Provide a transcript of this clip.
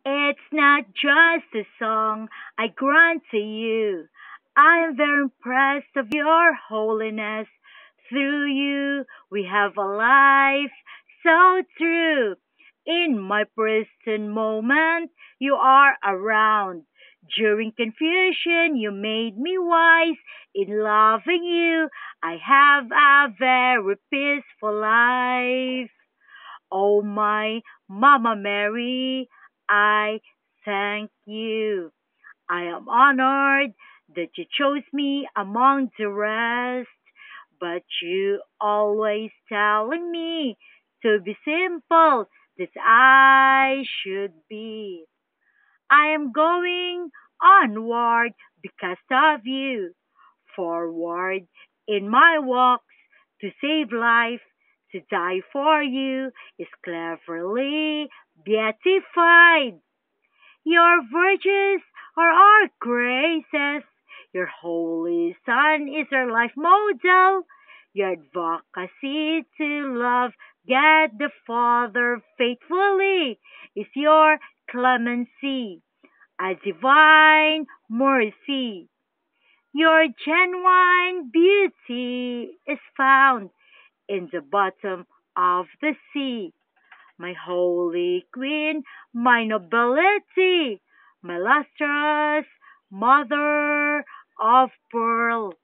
It's not just a song, I grant to you. I am very impressed of your holiness. Through you, we have a life so true. In my present moment, you are around. During confusion, you made me wise. In loving you, I have a very peaceful life. Oh, my Mama Mary, I thank you. I am honored that you chose me among the rest, but you always telling me to be simple that I should be. I am going onward because of you, forward in my walks to save life, to die for you is cleverly beatified. Your virtues are our graces. Your holy Son is our life model. Your advocacy to love God the Father faithfully is your clemency, a divine mercy. Your genuine beauty is found in the bottom of the sea. My holy queen, my nobility, my lustrous mother of pearl.